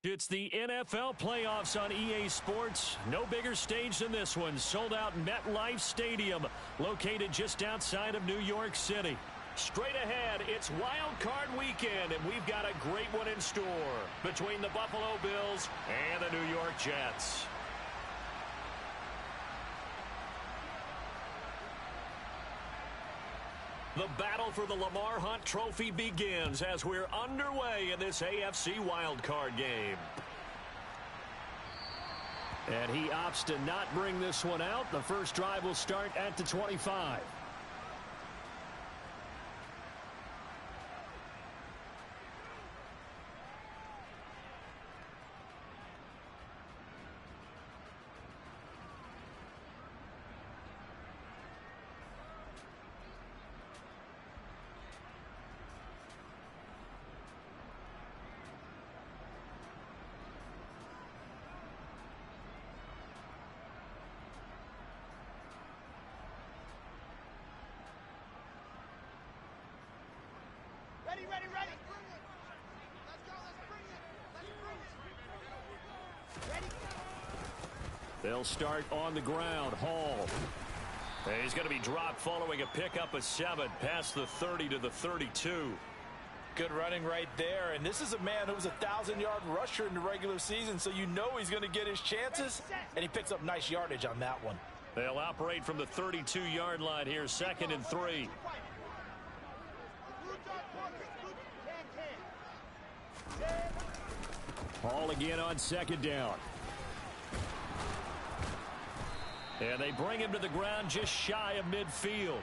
It's the NFL playoffs on EA Sports. No bigger stage than this one. Sold out MetLife Stadium, located just outside of New York City. Straight ahead, it's Wild Card Weekend, and we've got a great one in store between the Buffalo Bills and the New York Jets. The battle for the Lamar Hunt Trophy begins as we're underway in this AFC wildcard game. And he opts to not bring this one out. The first drive will start at the 25. Ready. Let's go. Let's bring it. Ready? They'll start on the ground. Hall. He's going to be dropped following a pickup of 7 past the 30 to the 32. Good running right there. And this is a man who was a 1,000-yard rusher in the regular season, so you know he's going to get his chances, and he picks up nice yardage on that one. They'll operate from the 32-yard line here, 2nd and 3. Hall again on 2nd down. And they bring him to the ground just shy of midfield.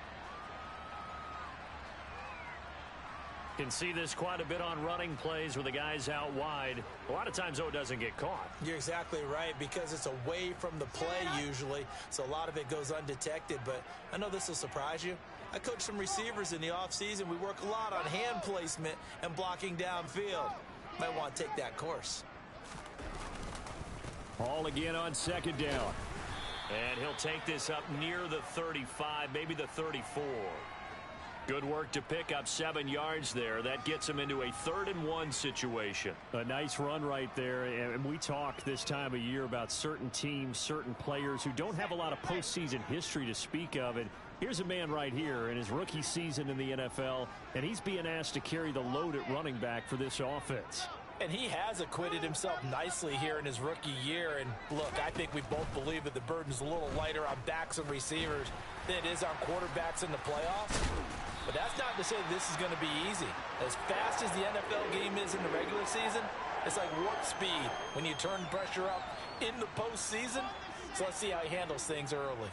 Can see this quite a bit on running plays with the guys out wide. A lot of times, though, it doesn't get caught. You're exactly right, because it's away from the play usually, so a lot of it goes undetected. But I know this will surprise you. I coach some receivers in the offseason. We work a lot on hand placement and blocking downfield. Might want to take that course. Hall again on 2nd down. And he'll take this up near the 35, maybe the 34. Good work to pick up 7 yards there. That gets him into a 3rd and 1 situation. A nice run right there. And we talk this time of year about certain teams, certain players who don't have a lot of postseason history to speak of. And here's a man right here in his rookie season in the NFL, and he's being asked to carry the load at running back for this offense. And he has acquitted himself nicely here in his rookie year. And look, I think we both believe that the burden's a little lighter on backs and receivers than it is on quarterbacks in the playoffs. But that's not to say this is going to be easy. As fast as the NFL game is in the regular season, it's like warp speed when you turn pressure up in the postseason. So let's see how he handles things early.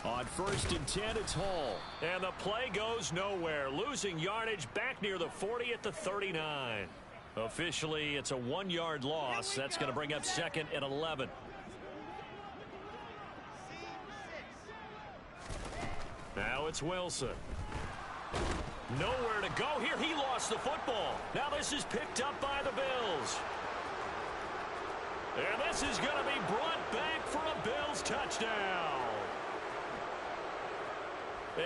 On 1st and 10, it's Hall. And the play goes nowhere. Losing yardage back near the 40 at the 39. Officially, it's a 1-yard loss. That's going to bring up 2nd and 11. Now it's Wilson. Nowhere to go here. He lost the football. Now this is picked up by the Bills. And this is going to be brought back for a Bills touchdown.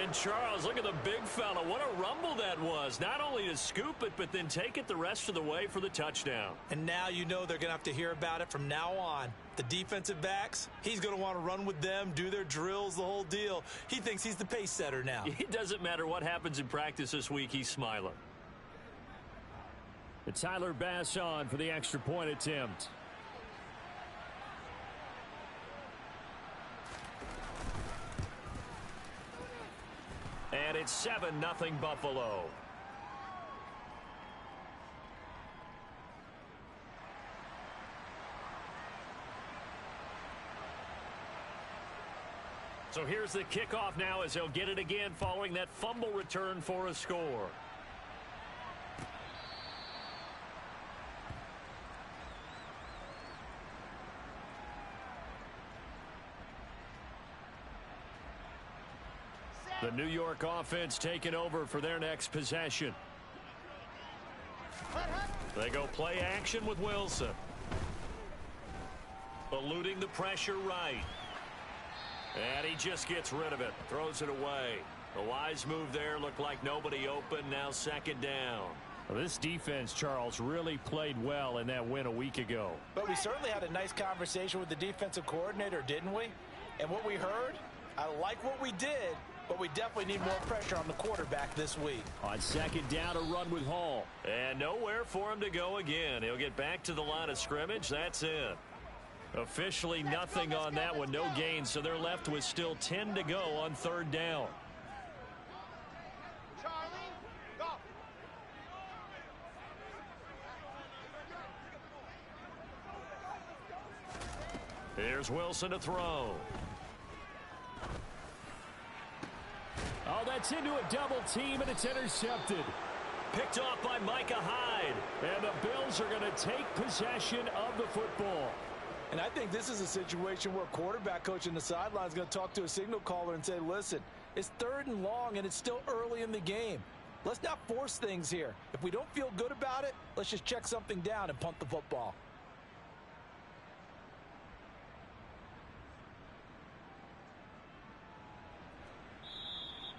And Charles, look at the big fella. What a rumble that was. Not only to scoop it, but then take it the rest of the way for the touchdown. And now you know they're going to have to hear about it from now on. The defensive backs, he's going to want to run with them, do their drills, the whole deal. He thinks he's the pace setter now. It doesn't matter what happens in practice this week. He's smiling. And Tyler Bass on for the extra point attempt. And it's 7-0 Buffalo. So here's the kickoff now as he'll get it again following that fumble return for a score. The New York offense taking over for their next possession. They go play action with Wilson. Eluding the pressure right. And he just gets rid of it, throws it away. A wise move there, looked like nobody open, now second down. Well, this defense, Charles, really played well in that win a week ago. But we certainly had a nice conversation with the defensive coordinator, didn't we? And what we heard, I like what we did, but we definitely need more pressure on the quarterback this week. On second down, a run with Hall. And nowhere for him to go again. He'll get back to the line of scrimmage. That's it. Officially nothing on that one, no gain, so they're left with still 10 to go on third down. Charlie, go. Here's Wilson to throw. Oh, that's into a double team, and it's intercepted. Picked off by Micah Hyde. And the Bills are going to take possession of the football. And I think this is a situation where quarterback coach in the sideline is going to talk to a signal caller and say, listen, it's 3rd and long, and it's still early in the game. Let's not force things here. If we don't feel good about it, let's just check something down and punt the football.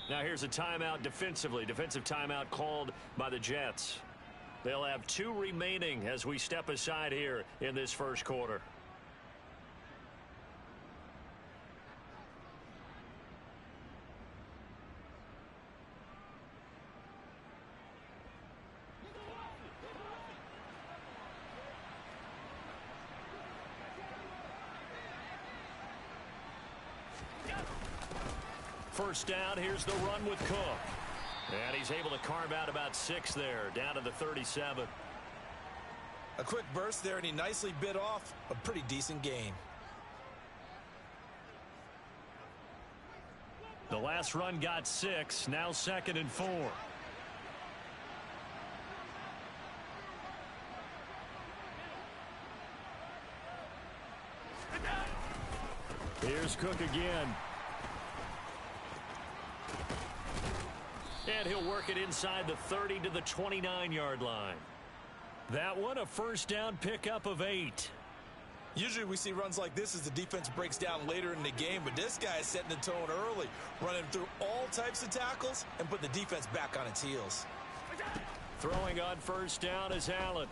Now here's a timeout defensively. Defensive timeout called by the Jets. They'll have 2 remaining as we step aside here in this first quarter. First down, here's the run with Cook. And he's able to carve out about 6 there, down to the 37. A quick burst there, and he nicely bit off a pretty decent gain. The last run got 6, now 2nd and 4. Here's Cook again. And he'll work it inside the 30 to the 29-yard line. That one, a first down pickup of 8. Usually we see runs like this as the defense breaks down later in the game, but this guy is setting the tone early, running through all types of tackles and putting the defense back on its heels. Throwing on first down is Allen.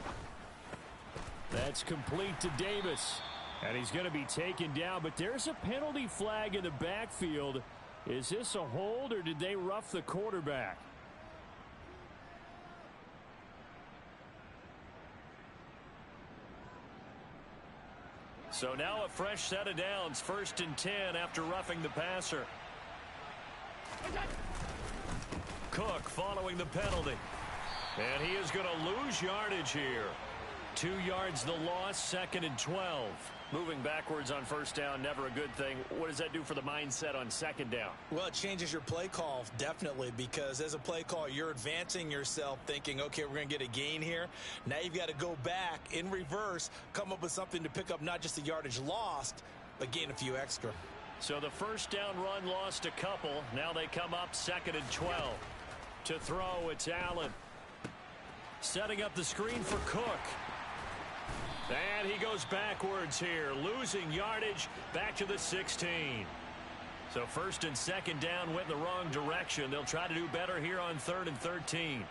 That's complete to Davis. And he's going to be taken down, but there's a penalty flag in the backfield. Is this a hold, or did they rough the quarterback? So now a fresh set of downs, 1st and 10 after roughing the passer. Cook following the penalty. And he is going to lose yardage here. 2 yards the loss, 2nd and 12. Moving backwards on first down, never a good thing. What does that do for the mindset on second down? Well, it changes your play call, definitely, because as a play call, you're advancing yourself thinking, okay, we're going to get a gain here. Now you've got to go back in reverse, come up with something to pick up not just the yardage lost, but gain a few extra. So the first down run lost a couple. Now they come up 2nd and 12. To throw, it's Allen. Setting up the screen for Cook. And he goes backwards here, losing yardage back to the 16. So 1st and 2nd down went in the wrong direction. They'll try to do better here on 3rd and 13.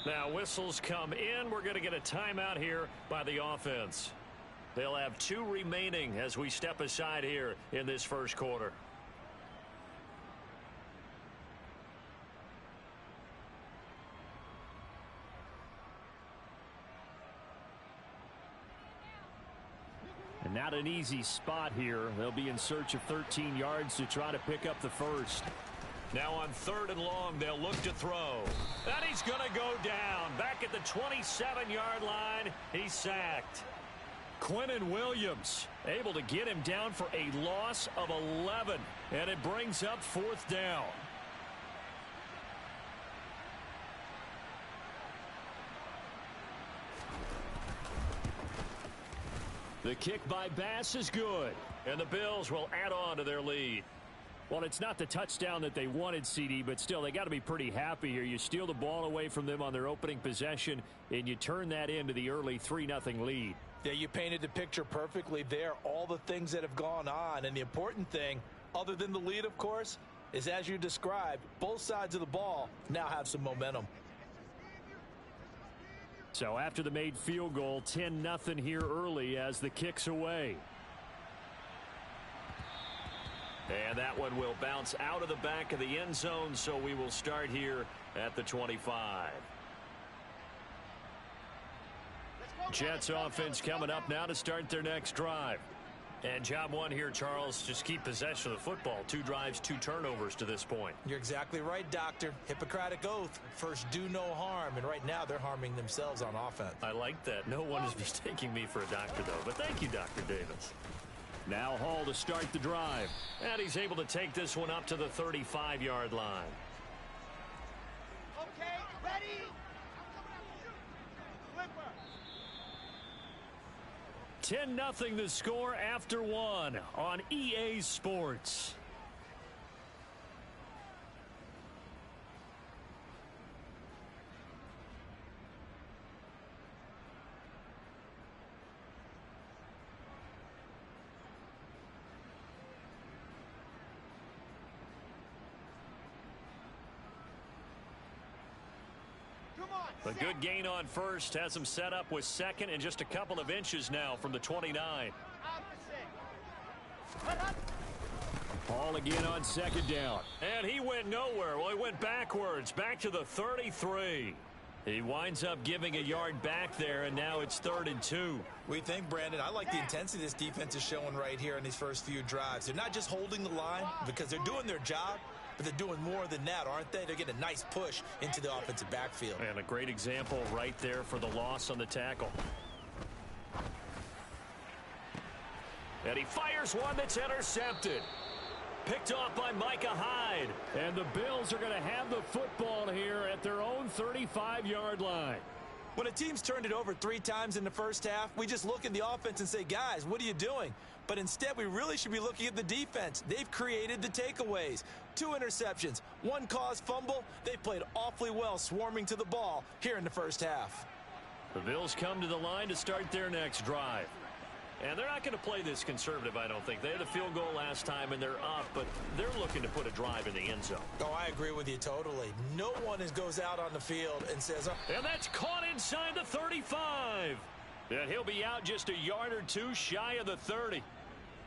Now whistles come in. We're going to get a timeout here by the offense. They'll have 2 remaining as we step aside here in this first quarter. And not an easy spot here. They'll be in search of 13 yards to try to pick up the first. Now on 3rd and long, they'll look to throw. And he's going to go down. Back at the 27-yard line, he's sacked. Quinnen Williams able to get him down for a loss of 11. And it brings up 4th down. The kick by Bass is good. And the Bills will add on to their lead. Well, it's not the touchdown that they wanted, CD, but still, they got to be pretty happy here. You steal the ball away from them on their opening possession, and you turn that into the early 3-0 lead. Yeah, you painted the picture perfectly there. All the things that have gone on, and the important thing, other than the lead, of course, is as you described, both sides of the ball now have some momentum. So after the made field goal, 10-0 here early as the kick's away. And that one will bounce out of the back of the end zone, so we will start here at the 25. Jets offense coming up now to start their next drive. And job one here, Charles, just keep possession of the football. 2 drives, 2 turnovers to this point. You're exactly right, Doctor. Hippocratic oath. First, do no harm. And right now, they're harming themselves on offense. I like that. No one is mistaking me for a doctor, though. But thank you, Dr. Davis. Now Hall to start the drive. And he's able to take this one up to the 35-yard line. Okay, ready? 10-0 the score after 1 on EA Sports. A good gain on first has him set up with second and just a couple of inches now from the 29. Hall again on second down. And he went nowhere. Well, he went backwards, back to the 33. He winds up giving a yard back there, and now it's 3rd and 2. We think, Brandon, I like the intensity this defense is showing right here in these first few drives. They're not just holding the line because they're doing their job, but they're doing more than that, aren't they? They're getting a nice push into the offensive backfield. And a great example right there for the loss on the tackle. And he fires one that's intercepted. Picked off by Micah Hyde. And the Bills are going to have the football here at their own 35-yard line. When a team's turned it over 3 times in the first half, we just look at the offense and say, guys, what are you doing? But instead, we really should be looking at the defense. They've created the takeaways. 2 interceptions, 1 caused fumble. They've played awfully well swarming to the ball here in the first half. The Bills come to the line to start their next drive. And they're not going to play this conservative, I don't think. They had a field goal last time, and they're up, but they're looking to put a drive in the end zone. Oh, I agree with you totally. No one goes out on the field and says... And that's caught inside the 35. And he'll be out just a yard or 2 shy of the 30.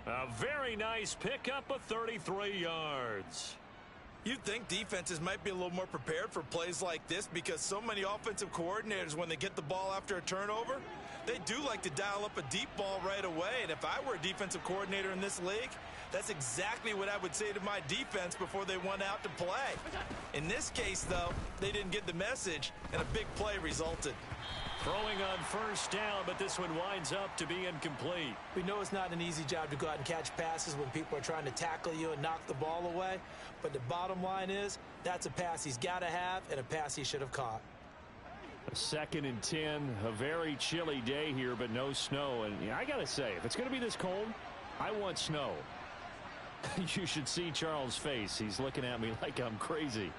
A very nice pickup of 33 yards. You'd think defenses might be a little more prepared for plays like this because so many offensive coordinators, when they get the ball after a turnover, they do like to dial up a deep ball right away. And if I were a defensive coordinator in this league, that's exactly what I would say to my defense before they went out to play. In this case, though, they didn't get the message, and a big play resulted. Throwing on first down, but this one winds up to be incomplete. We know it's not an easy job to go out and catch passes when people are trying to tackle you and knock the ball away. But the bottom line is, that's a pass he's got to have and a pass he should have caught. A 2nd and 10, a very chilly day here, but no snow. And I got to say, if it's going to be this cold, I want snow. You should see Charles' face. He's looking at me like I'm crazy.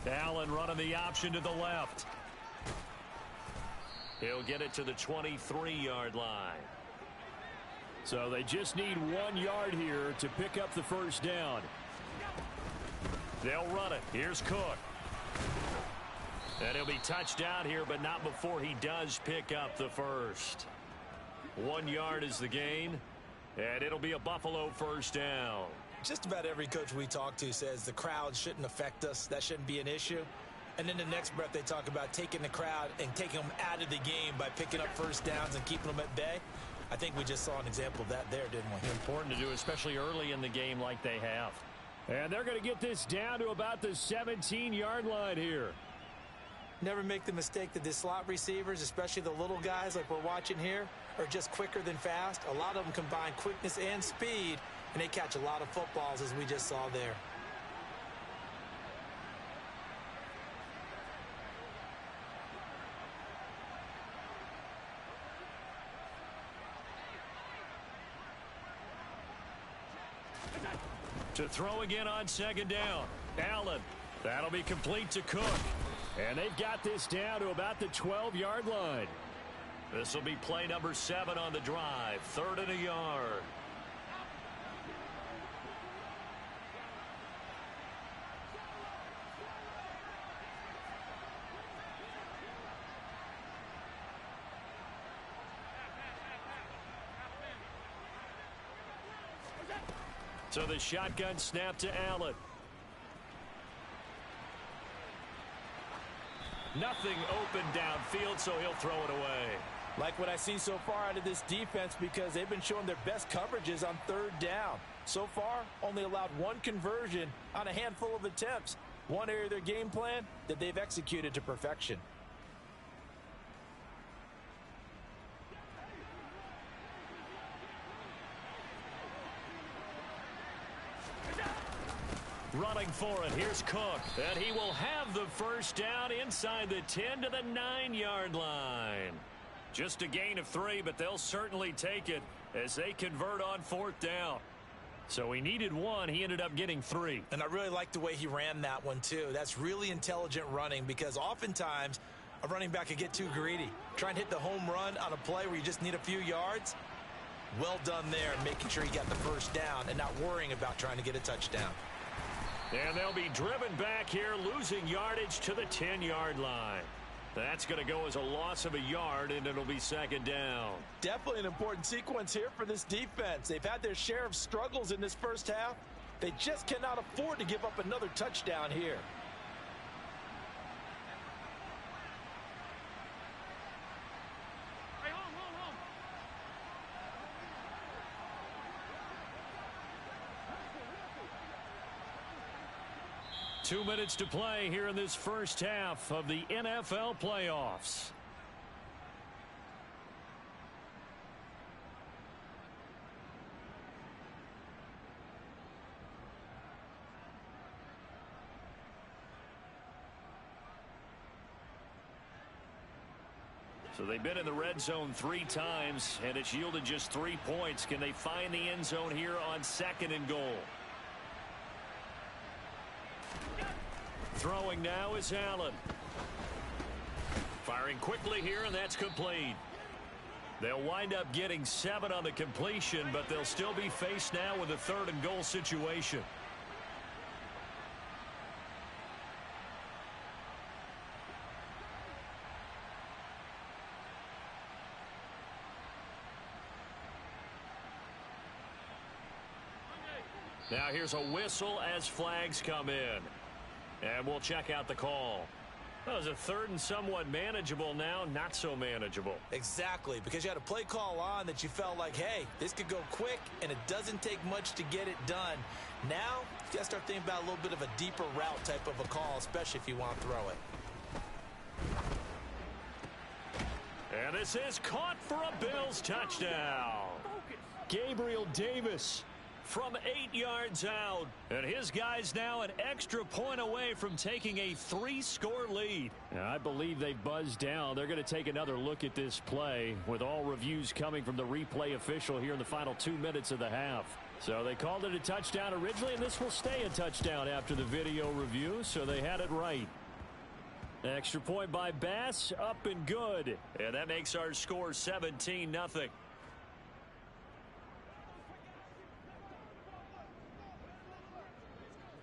Allen running the option to the left. He'll get it to the 23-yard line. So they just need 1 yard here to pick up the first down. They'll run it. Here's Cook. And he'll be touched down here, but not before he does pick up the first. 1 yard is the gain, and it'll be a Buffalo first down. Just about every coach we talk to says the crowd shouldn't affect us. That shouldn't be an issue. And then the next breath they talk about taking the crowd and taking them out of the game by picking up first downs and keeping them at bay. I think we just saw an example of that there, didn't we? Important to do, especially early in the game like they have. And they're going to get this down to about the 17-yard line here. Never make the mistake that the slot receivers, especially the little guys like we're watching here, are just quicker than fast. A lot of them combine quickness and speed, and they catch a lot of footballs, as we just saw there. To throw again on second down. Allen. That'll be complete to Cook. And they've got this down to about the 12-yard line. This will be play number 7 on the drive. 3rd and a yard. So the shotgun snap to Allen. Nothing open downfield, so he'll throw it away. Like what I've seen so far out of this defense, because they've been showing their best coverages on 3rd down. So far, only allowed 1 conversion on a handful of attempts. One area of their game plan that they've executed to perfection. Running for it. Here's Cook. And he will have the first down inside the 10 to the 9-yard line. Just a gain of 3, but they'll certainly take it as they convert on 4th down. So he needed 1. He ended up getting 3. And I really like the way he ran that one, too. That's really intelligent running, because oftentimes a running back could get too greedy. Try and hit the home run on a play where you just need a few yards. Well done there, making sure he got the first down and not worrying about trying to get a touchdown. And they'll be driven back here, losing yardage to the 10-yard line. That's going to go as a loss of a yard, and it'll be 2nd down. Definitely an important sequence here for this defense. They've had their share of struggles in this first half. They just cannot afford to give up another touchdown here. Hey, hold. 2 minutes to play here in this first half of the NFL playoffs. So they've been in the red zone 3 times, and it's yielded just 3 points. Can they find the end zone here on 2nd and goal? Throwing now is Allen. Firing quickly here, and that's complete. They'll wind up getting 7 on the completion, but they'll still be faced now with a 3rd and goal situation. Now here's a whistle as flags come in. And we'll check out the call. Well, it was a 3rd and somewhat manageable now, not so manageable. Exactly, because you had a play call on that you felt like, hey, this could go quick, and it doesn't take much to get it done. Now, you got to start thinking about a little bit of a deeper route type of a call, especially if you want to throw it. And this is caught for a Bills touchdown. Gabriel Davis from 8 yards out. And his guys now an extra point away from taking a 3-score lead. I believe they buzzed down. They're going to take another look at this play, with all reviews coming from the replay official here in the final 2 minutes of the half. So they called it a touchdown originally, and this will stay a touchdown after the video review, so they had it right. Extra point by Bass, up and good. And that makes our score 17-0.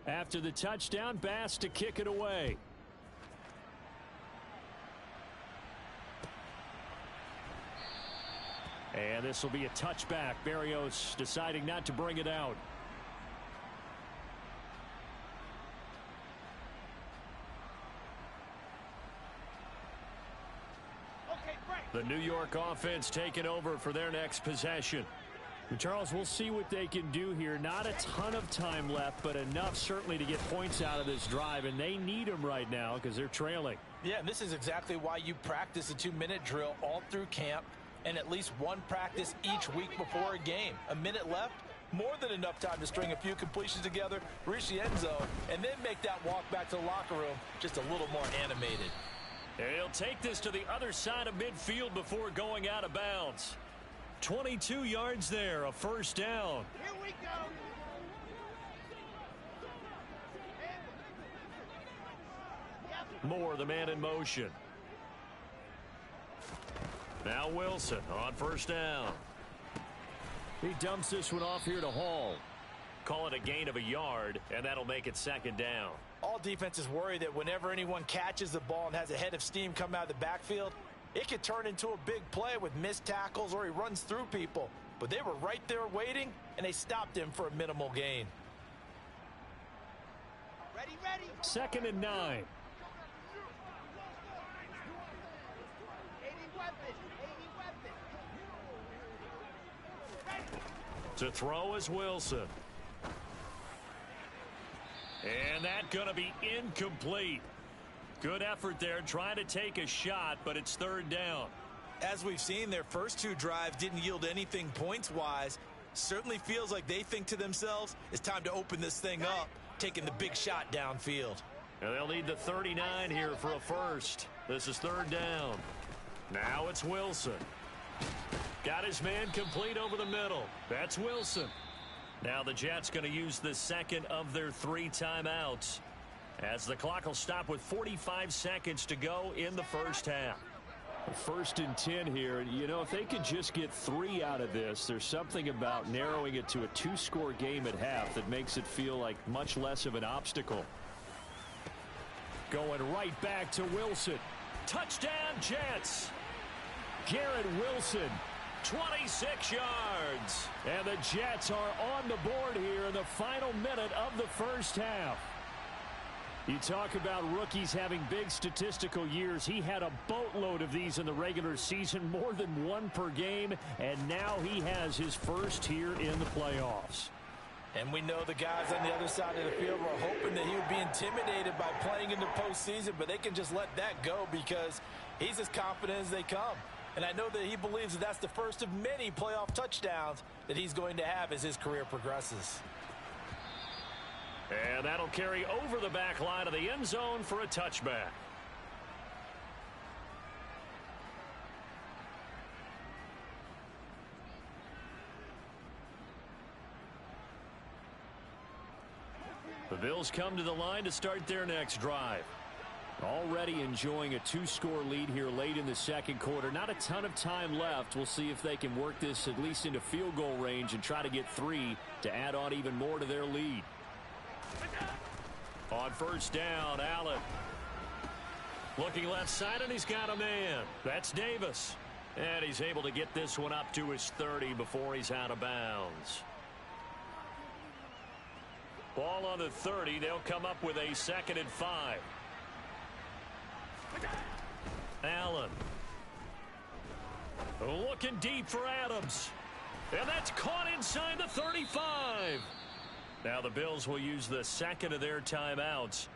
After the touchdown, Bass to kick it away. And this will be a touchback. Berrios deciding not to bring it out. The New York offense taking over for their next possession. Charles, we'll see what they can do here. Not a ton of time left, but enough certainly to get points out of this drive, and they need them right now because they're trailing. Yeah, and this is exactly why you practice a 2-minute drill all through camp and at least one practice each week before a game. A minute left, more than enough time to string a few completions together, reach the end zone, and then make that walk back to the locker room just a little more animated. And he'll take this to the other side of midfield before going out of bounds. 22 yards there, a first down. Here we go. Moore, the man in motion. Now Wilson on first down. He dumps this one off here to Hall. Call it a gain of a yard, and that'll make it second down. All defenses worry that whenever anyone catches the ball and has a head of steam come out of the backfield, it could turn into a big play with missed tackles or he runs through people. But they were right there waiting, and they stopped him for a minimal gain. Ready. 2nd and 9. 80 weapons. To throw is Wilson. And that's going to be incomplete. Good effort there trying to take a shot, but it's third down. As we've seen, their first 2 drives didn't yield anything points-wise. Certainly feels like they think to themselves, it's time to open this thing up, taking the big shot downfield. And they'll need the 39 here for a first. This is third down. Now it's Wilson. Got his man complete over the middle. That's Wilson. Now the Jets going to use the second of their 3 timeouts, as the clock will stop with 45 seconds to go in the first half. 1st and 10 here. You know, if they could just get 3 out of this, there's something about narrowing it to a 2-score game at half that makes it feel like much less of an obstacle. Going right back to Wilson. Touchdown, Jets. Garrett Wilson. 26 yards. And the Jets are on the board here in the final minute of the first half. You talk about rookies having big statistical years. He had a boatload of these in the regular season, more than 1 per game, and now he has his first here in the playoffs. And we know the guys on the other side of the field were hoping that he would be intimidated by playing in the postseason, but they can just let that go because he's as confident as they come. And I know that he believes that that's the first of many playoff touchdowns that he's going to have as his career progresses. And that'll carry over the back line of the end zone for a touchback. The Bills come to the line to start their next drive. Already enjoying a 2-score lead here late in the second quarter. Not a ton of time left. We'll see if they can work this at least into field goal range and try to get 3 to add on even more to their lead. On first down, Allen. Looking left side, and he's got a man. That's Davis. And he's able to get this one up to his 30 before he's out of bounds. Ball on the 30. They'll come up with a 2nd and 5. Allen. Looking deep for Adams. And that's caught inside the 35. Now the Bills will use the second of their timeouts,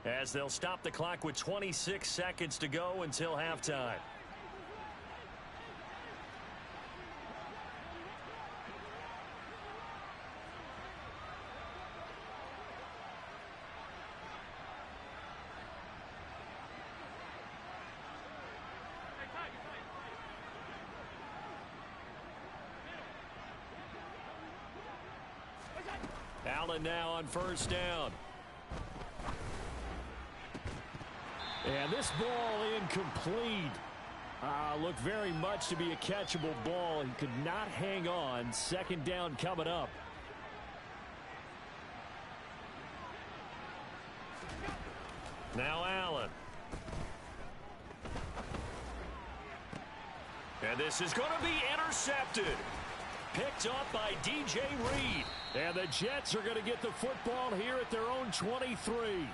as they'll stop the clock with 26 seconds to go until halftime. Allen now on first down. And this ball incomplete. Looked very much to be a catchable ball. He could not hang on. 2nd down coming up. Now Allen. And this is going to be intercepted. Picked up by DJ Reed. And the Jets are going to get the football here at their own 23.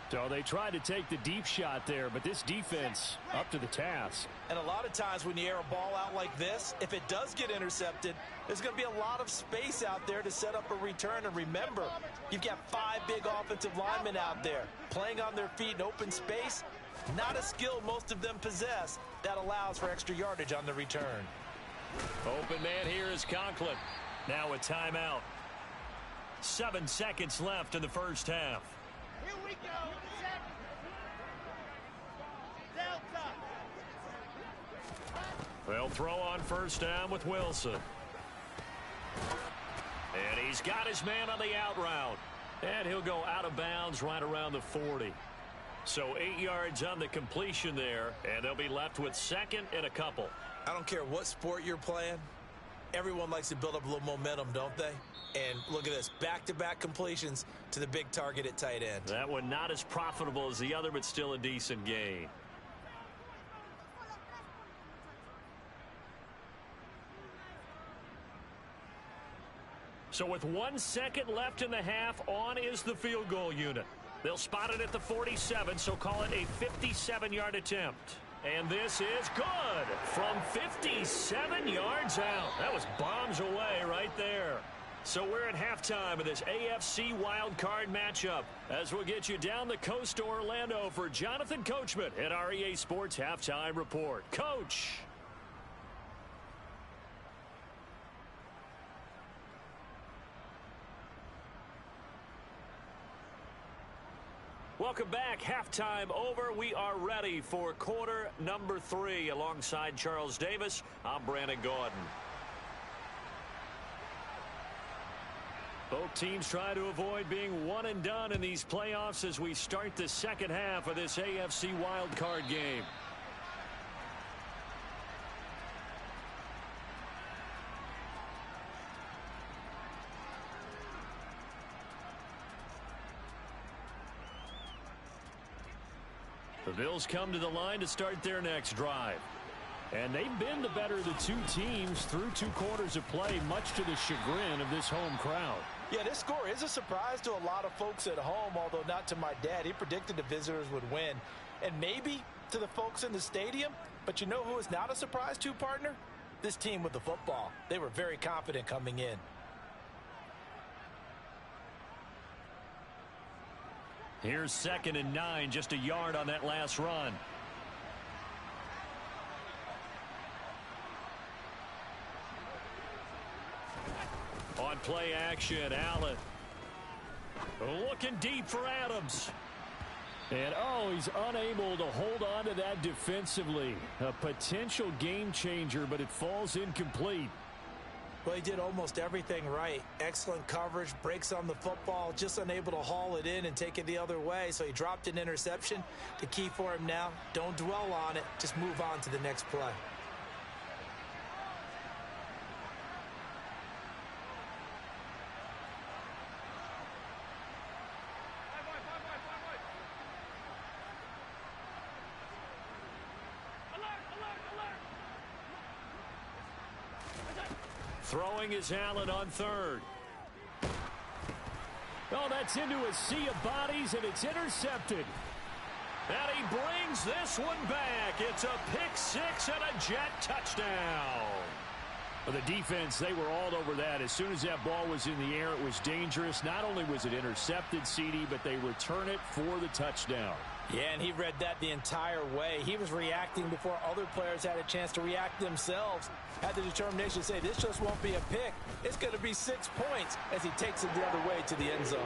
So they tried to take the deep shot there, but this defense up to the task. And a lot of times when you air a ball out like this, if it does get intercepted, there's going to be a lot of space out there to set up a return. And remember, you've got 5 big offensive linemen out there playing on their feet in open space. Not a skill most of them possess. That allows for extra yardage on the return. Open man here is Conklin. Now a timeout. 7 seconds left in the first half. Here we go. Delta. They'll throw on first down with Wilson. And he's got his man on the out route. And he'll go out of bounds right around the 40. So 8 yards on the completion there, and they'll be left with second and a couple. I don't care what sport you're playing. Everyone likes to build up a little momentum, don't they? And look at this, back-to-back completions to the big target at tight end. That one not as profitable as the other, but still a decent gain. So with 1 second left in the half, on is the field goal unit. They'll spot it at the 47, so call it a 57-yard attempt. And this is good from 57 yards out. That was bombs away right there. So we're at halftime of this AFC wildcard matchup as we'll get you down the coast to Orlando for Jonathan Coachman at our EA Sports Halftime Report. Coach. Welcome back. Halftime over. We are ready for quarter number 3. Alongside Charles Davis, I'm Brandon Gaudin. Both teams try to avoid being one and done in these playoffs as we start the second half of this AFC wildcard game. The Bills come to the line to start their next drive. And they've been the better of the two teams through 2 quarters of play, much to the chagrin of this home crowd. Yeah, this score is a surprise to a lot of folks at home, although not to my dad. He predicted the visitors would win. And maybe to the folks in the stadium. But you know who is not a surprise to, partner? This team with the football. They were very confident coming in. Here's 2nd and 9, just a yard on that last run. On play action, Allen. Looking deep for Adams. And, he's unable to hold on to that defensively. A potential game changer, but it falls incomplete. Well, he did almost everything right. Excellent coverage, breaks on the football, just unable to haul it in and take it the other way. So he dropped an interception. The key for him now, don't dwell on it. Just move on to the next play. Throwing is Allen on 3rd. Oh, that's into a sea of bodies, and it's intercepted. And he brings this one back. It's a pick 6 and a Jet touchdown. Well, the defense, they were all over that. As soon as that ball was in the air, it was dangerous. Not only was it intercepted, CD, but they return it for the touchdown. Yeah, and he read that the entire way. He was reacting before other players had a chance to react themselves. Had the determination to say, this just won't be a pick. It's going to be 6 points as he takes it the other way to the end zone.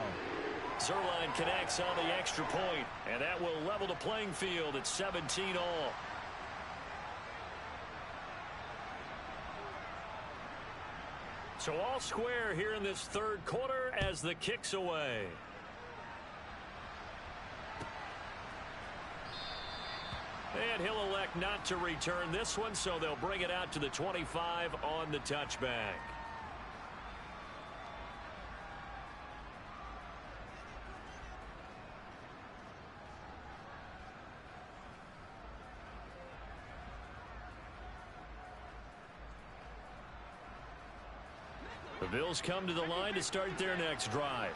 Zuerlein connects on the extra point, and that will level the playing field at 17 all. So all square here in this 3rd quarter as the kick's away. And he'll elect not to return this one, so they'll bring it out to the 25 on the touchback. The Bills come to the line to start their next drive.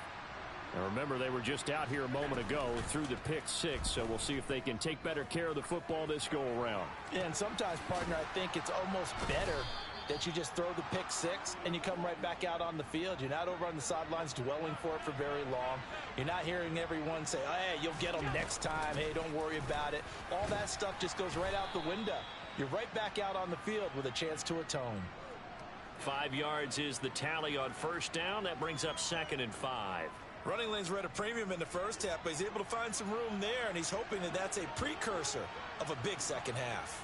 Now remember, they were just out here a moment ago through the pick 6, so we'll see if they can take better care of the football this go around. And sometimes, partner, I think it's almost better that you just throw the pick six and you come right back out on the field. You're not over on the sidelines dwelling for it for very long. You're not hearing everyone say, oh, hey, you'll get them next time. Hey, don't worry about it. All that stuff just goes right out the window. You're right back out on the field with a chance to atone. 5 yards is the tally on first down. That brings up 2nd and 5. Running lanes were at a premium in the first half, but he's able to find some room there, and he's hoping that that's a precursor of a big second half.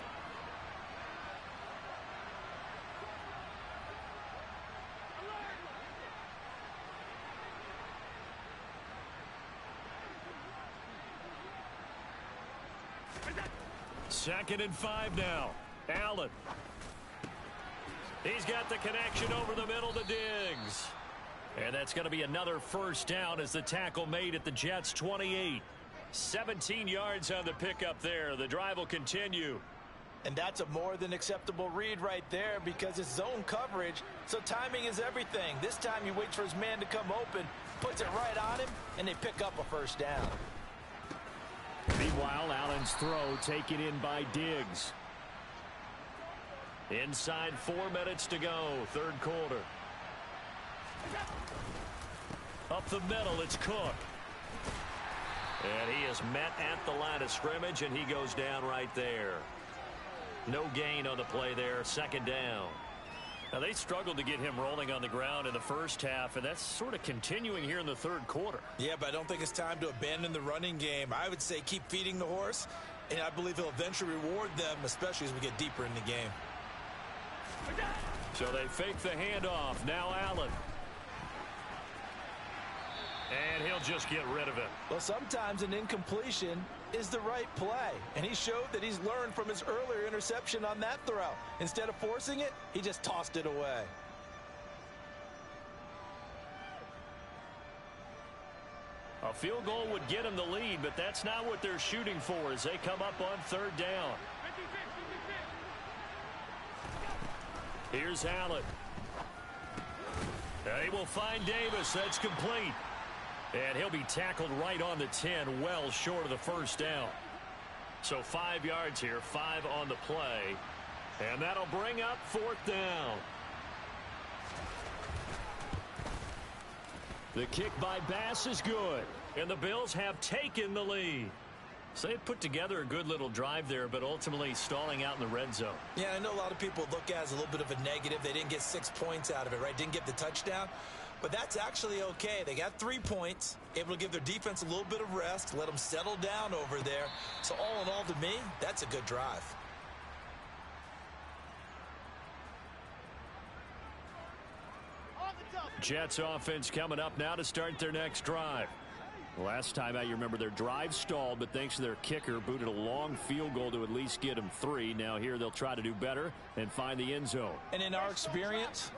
Second and 5 now. Allen. He's got the connection over the middle to Diggs. And that's going to be another first down as the tackle made at the Jets' 28. 17 yards on the pickup there. The drive will continue. And that's a more than acceptable read right there because it's zone coverage, so timing is everything. This time he waits for his man to come open, puts it right on him, and they pick up a first down. Meanwhile, Allen's throw taken in by Diggs. Inside 4 minutes to go, third quarter. Up the middle, it's Cook. And he is met at the line of scrimmage, and he goes down right there. No gain on the play there, second down. Now, they struggled to get him rolling on the ground in the first half, and that's sort of continuing here in the third quarter. Yeah, but I don't think it's time to abandon the running game. I would say keep feeding the horse, and I believe he'll eventually reward them, especially as we get deeper in the game. So they fake the handoff. Now Allen. And he'll just get rid of it. Well, sometimes an incompletion is the right play. And he showed that he's learned from his earlier interception on that throw. Instead of forcing it, he just tossed it away. A field goal would get him the lead, but that's not what they're shooting for as they come up on third down. Here's Allen. They will find Davis. That's complete. And he'll be tackled right on the 10, well short of the first down. So 5 yards here, 5 on the play. And that'll bring up fourth down. The kick by Bass is good. And the Bills have taken the lead. So they put together a good little drive there, but ultimately stalling out in the red zone. Yeah, I know a lot of people look at it as a little bit of a negative. They didn't get 6 points out of it, right? Didn't get the touchdown. But that's actually okay. They got 3 points, able to give their defense a little bit of rest, let them settle down over there. So all in all, to me, that's a good drive. Jets offense coming up now to start their next drive. Last time out, you remember their drive stalled, but thanks to their kicker, booted a long field goal to at least get them 3. Now here they'll try to do better and find the end zone. And in our experience,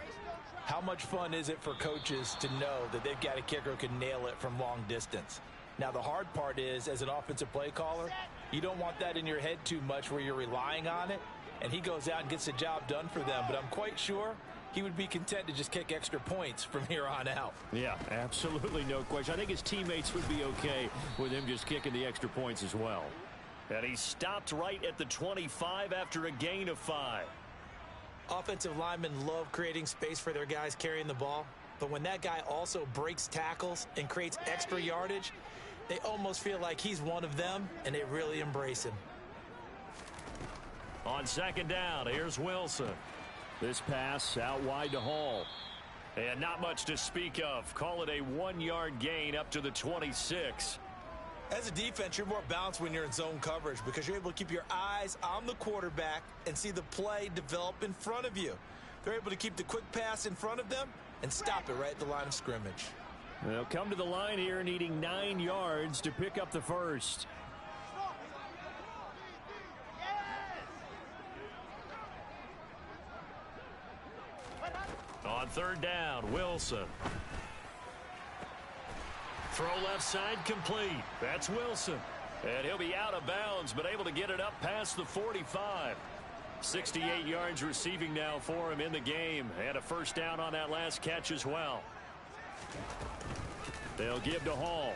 how much fun is it for coaches to know that they've got a kicker who can nail it from long distance? Now, the hard part is, as an offensive play caller, you don't want that in your head too much where you're relying on it, and he goes out and gets the job done for them. But I'm quite sure he would be content to just kick extra points from here on out. Yeah, absolutely no question. I think his teammates would be okay with him just kicking the extra points as well. And he stopped right at the 25 after a gain of 5. Offensive linemen love creating space for their guys carrying the ball, but when that guy also breaks tackles and creates extra yardage, they almost feel like he's one of them, and they really embrace him. On second down, here's Wilson. This pass out wide to Hall. And not much to speak of. Call it a 1-yard gain up to the 26. As a defense, you're more balanced when you're in zone coverage because you're able to keep your eyes on the quarterback and see the play develop in front of you. They're able to keep the quick pass in front of them and stop it right at the line of scrimmage. They'll come to the line here needing 9 yards to pick up the first. On third down, Wilson. Throw left side complete. That's Wilson. And he'll be out of bounds, but able to get it up past the 45. 68 yards receiving now for him in the game. And a first down on that last catch as well. They'll give to Hall.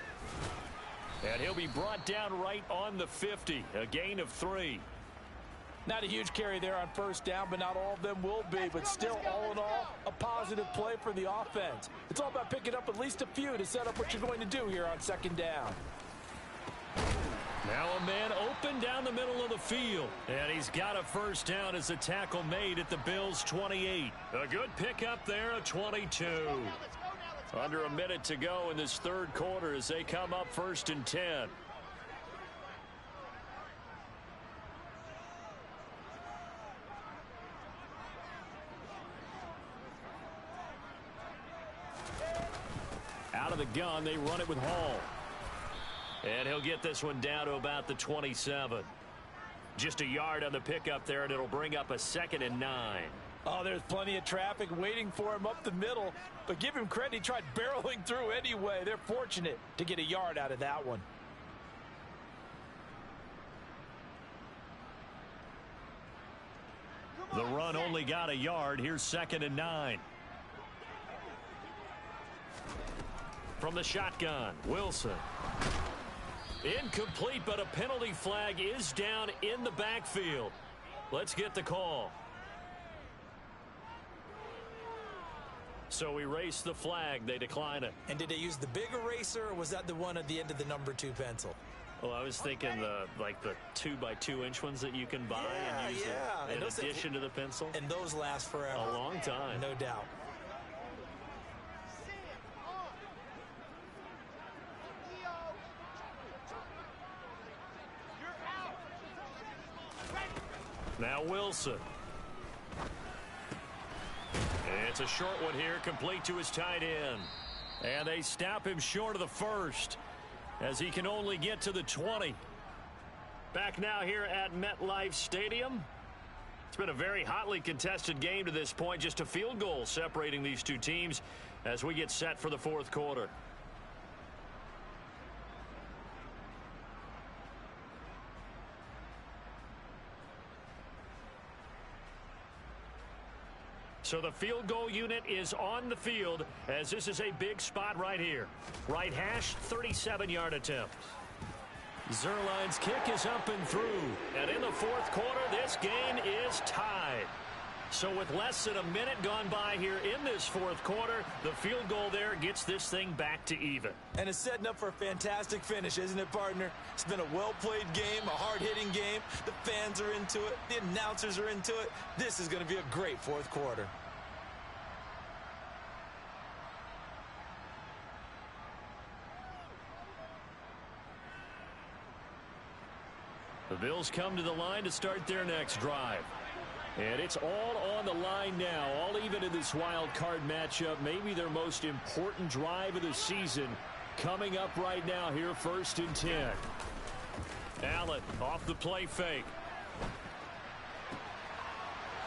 And he'll be brought down right on the 50. A gain of 3. Not a huge carry there on first down, but not all of them will be. But still, all in all, a positive play for the offense. It's all about picking up at least a few to set up what you're going to do here on second down. Now a man open down the middle of the field. And he's got a first down as a tackle made at the Bills' 28. A good pickup there, a 22. Under a minute to go in this third quarter as they come up 1st and 10. Out of the gun, they run it with Hall. And he'll get this one down to about the 27. Just a yard on the pickup there, and it'll bring up a 2nd and 9. Oh, there's plenty of traffic waiting for him up the middle. But give him credit, he tried barreling through anyway. They're fortunate to get a yard out of that one. The run only got a yard. Here's 2nd and 9. From the shotgun, Wilson. Incomplete, but a penalty flag is down in the backfield. Let's get the call. So erase the flag. They decline it. And did they use the big eraser, or was that the one at the end of the number 2 pencil? Well, I was thinking the 2x2-inch ones that you can buy and use in addition to the pencil. And those last forever. A long time. No doubt. Now Wilson. It's a short one here, complete to his tight end. And they stop him short of the first as he can only get to the 20. Back now here at MetLife Stadium. It's been a very hotly contested game to this point. Just a field goal separating these two teams as we get set for the fourth quarter. So the field goal unit is on the field as this is a big spot right here. Right hash, 37-yard attempt. Zuerlein's kick is up and through. And in the fourth quarter, this game is tied. So with less than a minute gone by here in this fourth quarter, the field goal there gets this thing back to even. And it's setting up for a fantastic finish, isn't it, partner? It's been a well-played game, a hard-hitting game. The fans are into it. The announcers are into it. This is going to be a great fourth quarter. The Bills come to the line to start their next drive. And it's all on the line now, all even in this wild card matchup. Maybe their most important drive of the season coming up right now here, 1st and 10. Allen off the play fake.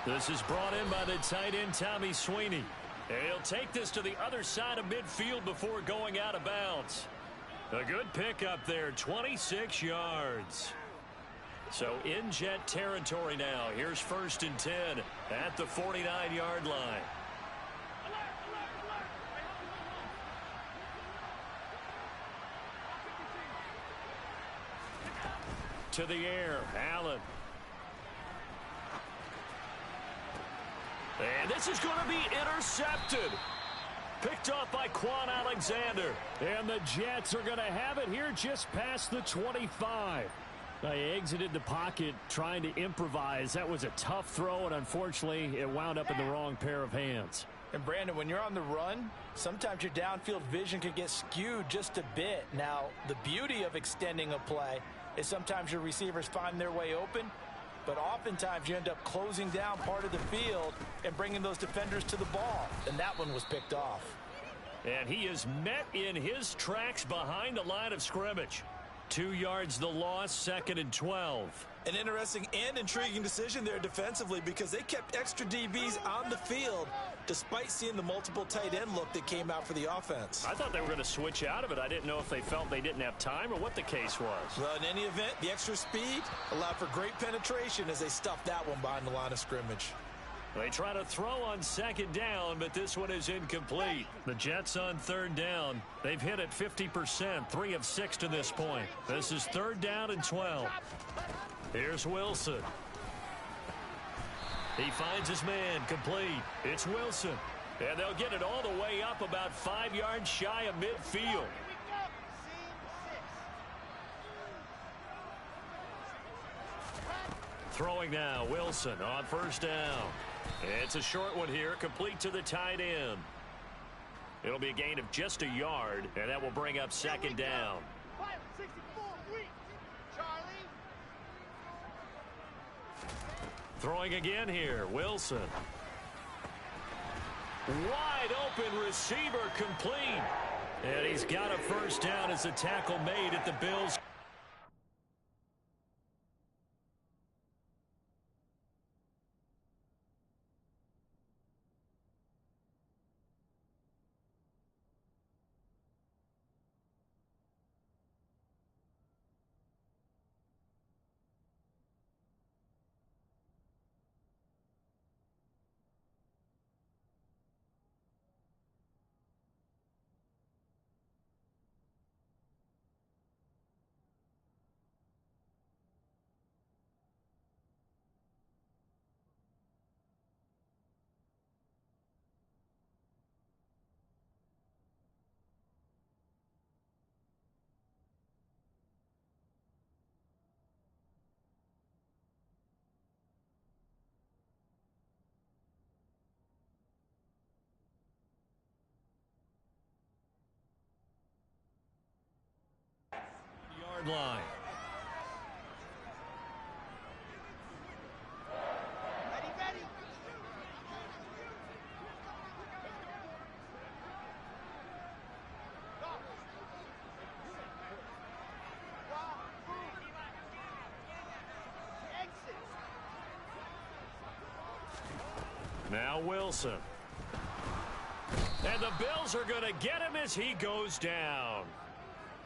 This is brought in by the tight end, Tommy Sweeney. And he'll take this to the other side of midfield before going out of bounds. A good pickup there, 26 yards. So in Jet territory now. Here's 1st and 10 at the 49-yard line. To the air, Allen. And this is going to be intercepted. Picked off by Quan Alexander. And the Jets are going to have it here just past the 25. They exited the pocket trying to improvise. That was a tough throw, and unfortunately, it wound up in the wrong pair of hands. And, Brandon, when you're on the run, sometimes your downfield vision can get skewed just a bit. Now, the beauty of extending a play is sometimes your receivers find their way open, but oftentimes you end up closing down part of the field and bringing those defenders to the ball. And that one was picked off. And he is met in his tracks behind the line of scrimmage. 2 yards the loss, 2nd and 12. An interesting and intriguing decision there defensively because they kept extra DBs on the field despite seeing the multiple tight end look that came out for the offense. I thought they were going to switch out of it. I didn't know if they felt they didn't have time or what the case was. Well, in any event, the extra speed allowed for great penetration as they stuffed that one behind the line of scrimmage. They try to throw on 2nd down, but this one is incomplete. The Jets on 3rd down. They've hit it 50%, 3 of 6 to this point. This is 3rd down and 12. Here's Wilson. He finds his man, complete. It's Wilson. And they'll get it all the way up about 5 yards shy of midfield. Throwing now, Wilson on first down. It's a short one here, complete to the tight end. It'll be a gain of just a yard, and that will bring up second down. Throwing again here, Wilson. Wide open receiver, complete. And he's got a first down as the tackle made at the Bills. Line. Ready. Now Wilson. And the Bills are going to get him as he goes down.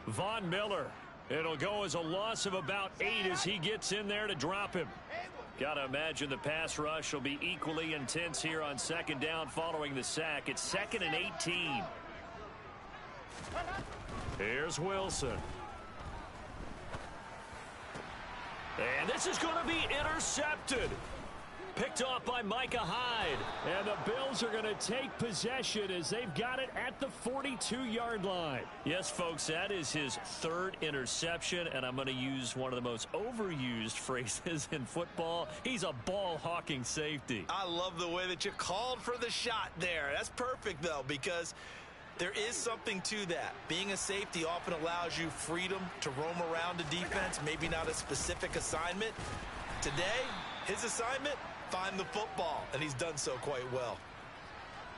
Von Miller. It'll go as a loss of about 8 as he gets in there to drop him. Got to imagine the pass rush will be equally intense here on second down following the sack. It's 2nd and 18. Here's Wilson. And this is going to be intercepted. Picked off by Micah Hyde. And the Bills are going to take possession as they've got it at the 42-yard line. Yes, folks, that is his 3rd interception, and I'm going to use one of the most overused phrases in football. He's a ball-hawking safety. I love the way that you called for the shot there. That's perfect, though, because there is something to that. Being a safety often allows you freedom to roam around the defense, maybe not a specific assignment. Today, his assignment, find the football, and he's done so quite well.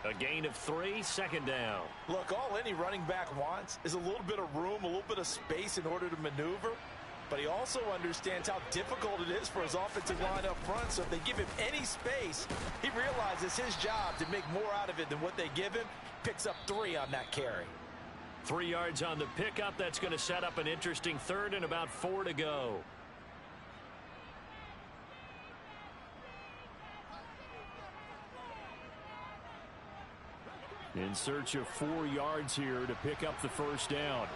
A gain of 3, second down. Look, all any running back wants is a little bit of room, a little bit of space in order to maneuver, but he also understands how difficult it is for his offensive line up front, so if they give him any space, he realizes his job to make more out of it than what they give him, picks up 3 on that carry. 3 yards on the pickup. That's going to set up an interesting 3rd and about 4 to go. In search of 4 yards here to pick up the first down.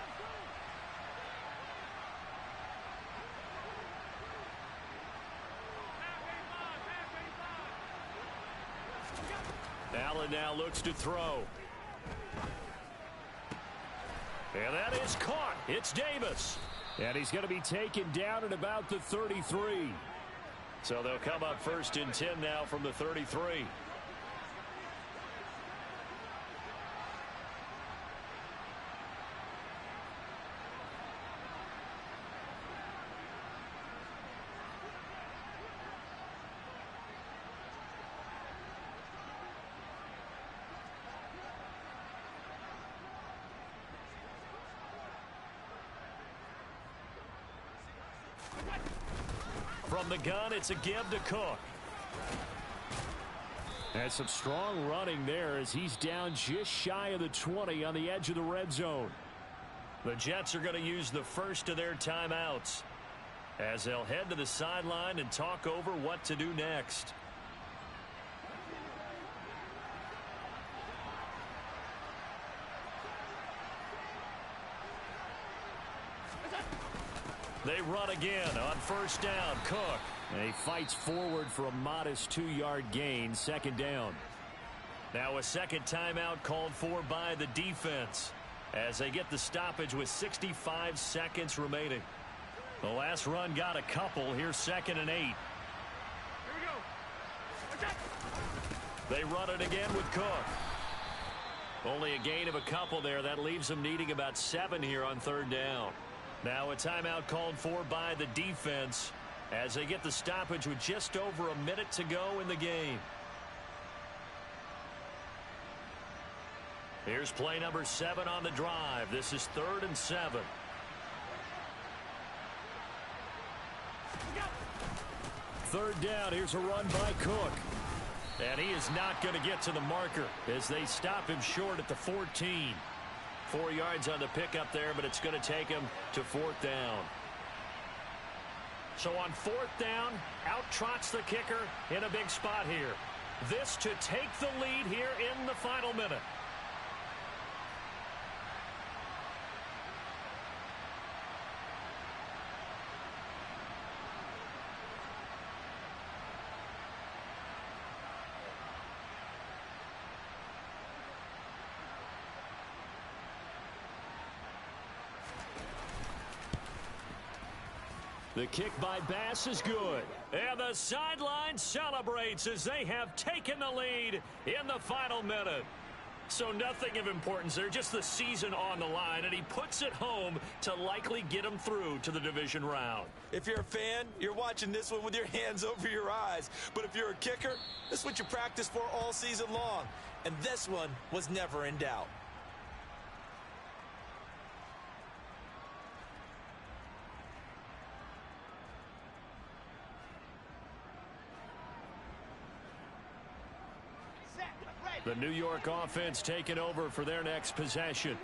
Allen now looks to throw. And that is caught. It's Davis. And he's going to be taken down at about the 33. So they'll come up 1st and 10 now from the 33. From the gun, it's a give to Cook. And some strong running there as he's down just shy of the 20 on the edge of the red zone. The Jets are going to use the first of their timeouts as they'll head to the sideline and talk over what to do next. They run again on first down. Cook And he fights forward for a modest 2-yard gain, second down. Now a second timeout called for by the defense as they get the stoppage with 65 seconds remaining. The last run got a couple. Here's 2nd and 8. Here we go. Attack. They run it again with Cook. Only a gain of a couple there. That leaves them needing about 7 here on 3rd down. Now a timeout called for by the defense as they get the stoppage with just over a minute to go in the game. Here's play number 7 on the drive. This is 3rd and 7. Third down. Here's a run by Cook. And he is not going to get to the marker as they stop him short at the 14. 4 yards on the pickup there, but it's going to take him to 4th down. So on 4th down, out trots the kicker in a big spot here. This to take the lead here in the final minute. The kick by Bass is good. And the sideline celebrates as they have taken the lead in the final minute. So nothing of importance there, just the season on the line, and he puts it home to likely get him through to the division round. If you're a fan, you're watching this one with your hands over your eyes. But if you're a kicker, this is what you practice for all season long. And this one was never in doubt. The New York offense taking over for their next possession.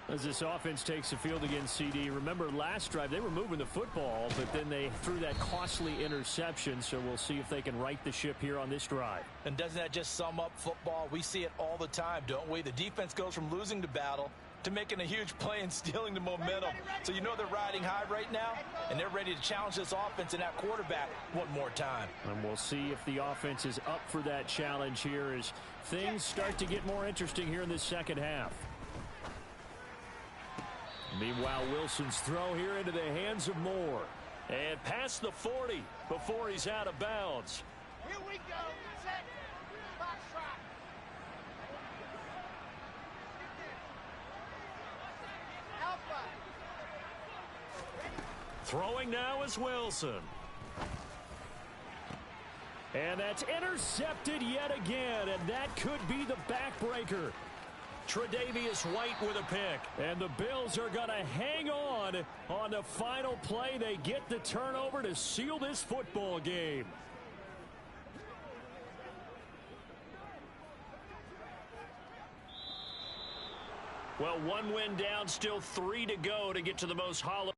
As this offense takes the field against CD, remember last drive they were moving the football, but then they threw that costly interception, so we'll see if they can right the ship here on this drive. And doesn't that just sum up football? We see it all the time, don't we? The defense goes from losing the battle to making a huge play and stealing the momentum. So you know they're riding high right now, and they're ready to challenge this offense and that quarterback one more time. And we'll see if the offense is up for that challenge here as things start to get more interesting here in this second half. Meanwhile, Wilson's throw here into the hands of Moore. And past the 40 before he's out of bounds. Here we go. Set. Box trap. Alpha. Throwing now is Wilson. And that's intercepted yet again, and that could be the backbreaker. Tre'Davious White with a pick. And the Bills are going to hang on the final play. They get the turnover to seal this football game. Well, one win down, still 3 to go to get to the most hollow.